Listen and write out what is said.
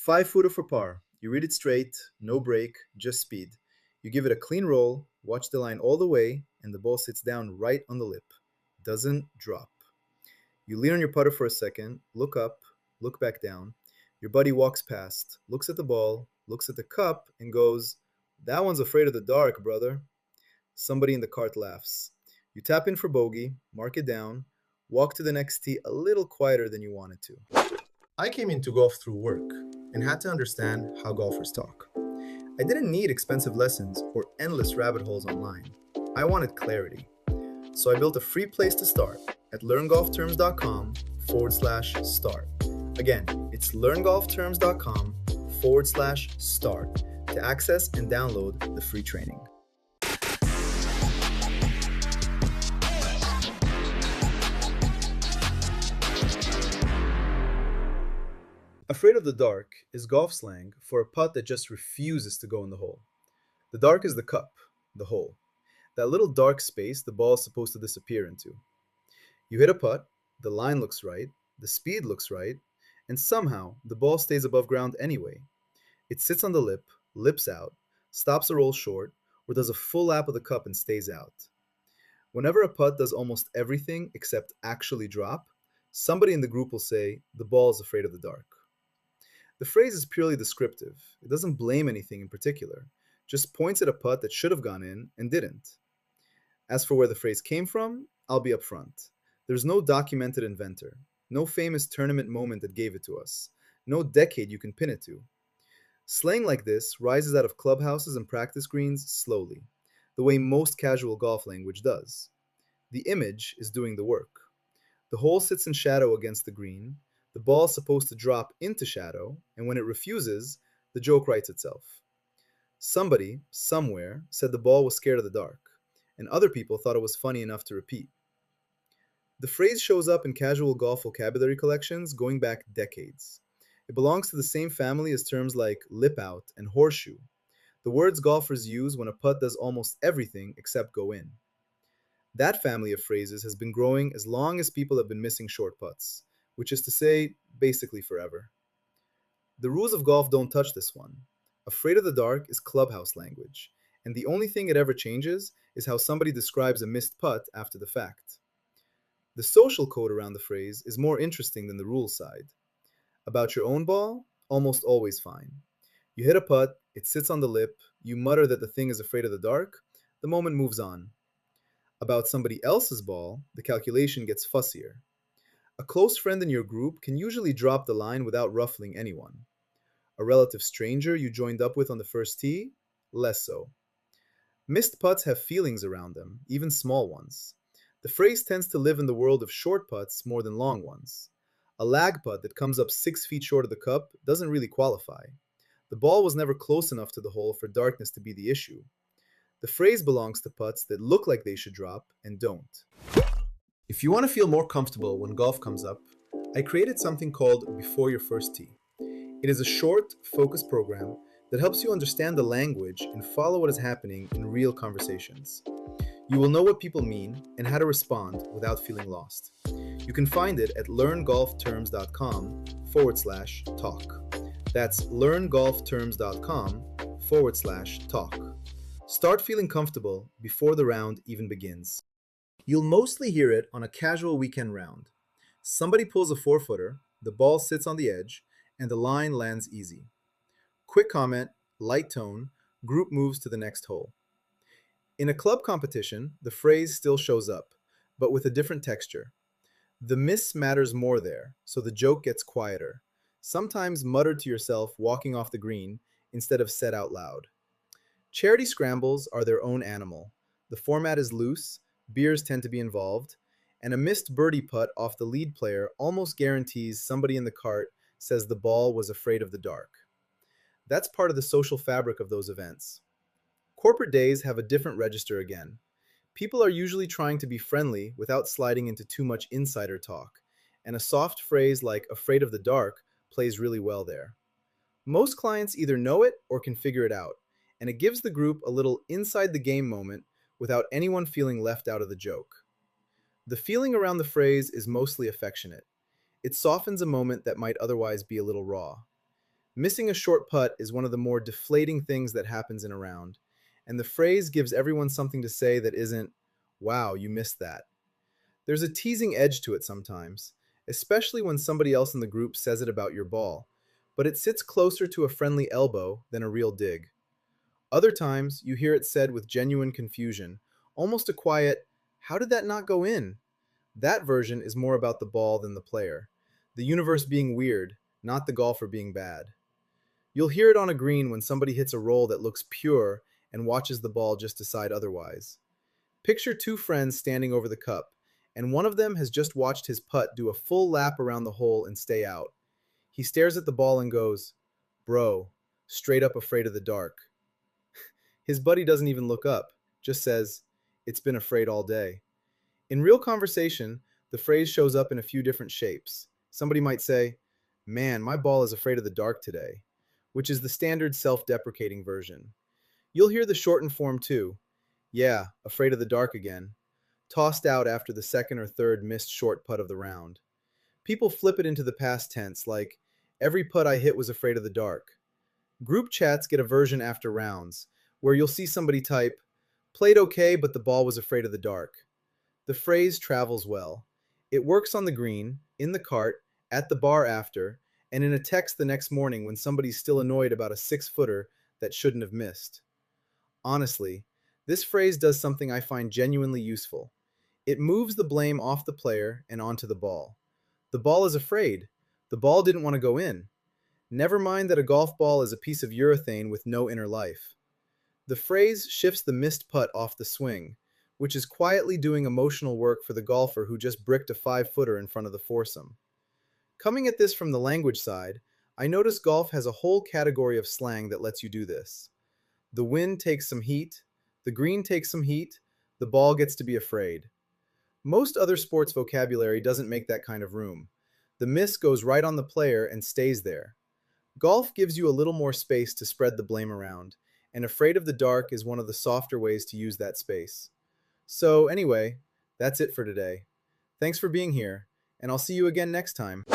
5-footer for par. You read it straight, no break, just speed. You give it a clean roll, watch the line all the way, and the ball sits down right on the lip. Doesn't drop. You lean on your putter for a second, look up, look back down. Your buddy walks past, looks at the ball, looks at the cup, and goes, "That one's afraid of the dark, brother." Somebody in the cart laughs. You tap in for bogey, mark it down, walk to the next tee a little quieter than you wanted to. I came into golf through work and had to understand how golfers talk. I didn't need expensive lessons or endless rabbit holes online. I wanted clarity. So I built a free place to start at learngolfterms.com/start. Again, it's learngolfterms.com/start to access and download the free training. Afraid of the dark is golf slang for a putt that just refuses to go in the hole. The dark is the cup, the hole, that little dark space the ball is supposed to disappear into. You hit a putt, the line looks right, the speed looks right, and somehow the ball stays above ground anyway. It sits on the lip, lips out, stops a roll short, or does a full lap of the cup and stays out. Whenever a putt does almost everything except actually drop, somebody in the group will say, "The ball is afraid of the dark." The phrase is purely descriptive. It doesn't blame anything in particular, just points at a putt that should have gone in and didn't. As for where the phrase came from, I'll be upfront. There's no documented inventor, no famous tournament moment that gave it to us, no decade you can pin it to. Slang like this rises out of clubhouses and practice greens slowly, the way most casual golf language does. The image is doing the work. The hole sits in shadow against the green. The ball is supposed to drop into shadow, and when it refuses, the joke writes itself. Somebody, somewhere, said the ball was scared of the dark, and other people thought it was funny enough to repeat. The phrase shows up in casual golf vocabulary collections going back decades. It belongs to the same family as terms like lip out and horseshoe, the words golfers use when a putt does almost everything except go in. That family of phrases has been growing as long as people have been missing short putts, which is to say, basically forever. The rules of golf don't touch this one. Afraid of the dark is clubhouse language, and the only thing it ever changes is how somebody describes a missed putt after the fact. The social code around the phrase is more interesting than the rules side. About your own ball, almost always fine. You hit a putt, it sits on the lip, you mutter that the thing is afraid of the dark, the moment moves on. About somebody else's ball, the calculation gets fussier. A close friend in your group can usually drop the line without ruffling anyone. A relative stranger you joined up with on the first tee, less so. Missed putts have feelings around them, even small ones. The phrase tends to live in the world of short putts more than long ones. A lag putt that comes up 6 feet short of the cup doesn't really qualify. The ball was never close enough to the hole for darkness to be the issue. The phrase belongs to putts that look like they should drop and don't. If you want to feel more comfortable when golf comes up, I created something called Before Your First Tee. It is a short, focused program that helps you understand the language and follow what is happening in real conversations. You will know what people mean and how to respond without feeling lost. You can find it at learngolfterms.com/talk. That's learngolfterms.com/talk. Start feeling comfortable before the round even begins. You'll mostly hear it on a casual weekend round. Somebody pulls a 4-footer, the ball sits on the edge, and the line lands easy. Quick comment, light tone, group moves to the next hole. In a club competition, the phrase still shows up, but with a different texture. The miss matters more there, so the joke gets quieter, sometimes muttered to yourself walking off the green instead of said out loud. Charity scrambles are their own animal. The format is loose, beers tend to be involved, and a missed birdie putt off the lead player almost guarantees somebody in the cart says the ball was afraid of the dark. That's part of the social fabric of those events. Corporate days have a different register again. People are usually trying to be friendly without sliding into too much insider talk, and a soft phrase like afraid of the dark plays really well there. Most clients either know it or can figure it out, and it gives the group a little inside the game moment without anyone feeling left out of the joke. The feeling around the phrase is mostly affectionate. It softens a moment that might otherwise be a little raw. Missing a short putt is one of the more deflating things that happens in a round, and the phrase gives everyone something to say that isn't, wow, you missed that. There's a teasing edge to it sometimes, especially when somebody else in the group says it about your ball, but it sits closer to a friendly elbow than a real dig. Other times, you hear it said with genuine confusion, almost a quiet, how did that not go in? That version is more about the ball than the player, the universe being weird, not the golfer being bad. You'll hear it on a green when somebody hits a roll that looks pure and watches the ball just decide otherwise. Picture two friends standing over the cup, and one of them has just watched his putt do a full lap around the hole and stay out. He stares at the ball and goes, bro, straight up afraid of the dark. His buddy doesn't even look up, just says, it's been afraid all day. In real conversation, the phrase shows up in a few different shapes. Somebody might say, man, my ball is afraid of the dark today, which is the standard self-deprecating version. You'll hear the shortened form too. Yeah, afraid of the dark again. Tossed out after the second or third missed short putt of the round. People flip it into the past tense, like, every putt I hit was afraid of the dark. Group chats get a version after rounds, where you'll see somebody type, played okay, but the ball was afraid of the dark. The phrase travels well. It works on the green, in the cart, at the bar after, and in a text the next morning when somebody's still annoyed about a 6-footer that shouldn't have missed. Honestly, this phrase does something I find genuinely useful. It moves the blame off the player and onto the ball. The ball is afraid. The ball didn't want to go in. Never mind that a golf ball is a piece of urethane with no inner life. The phrase shifts the missed putt off the swing, which is quietly doing emotional work for the golfer who just bricked a 5-footer in front of the foursome. Coming at this from the language side, I notice golf has a whole category of slang that lets you do this. The wind takes some heat, the green takes some heat, the ball gets to be afraid. Most other sports vocabulary doesn't make that kind of room. The miss goes right on the player and stays there. Golf gives you a little more space to spread the blame around, and afraid of the dark is one of the softer ways to use that space. So anyway, that's it for today. Thanks for being here, and I'll see you again next time.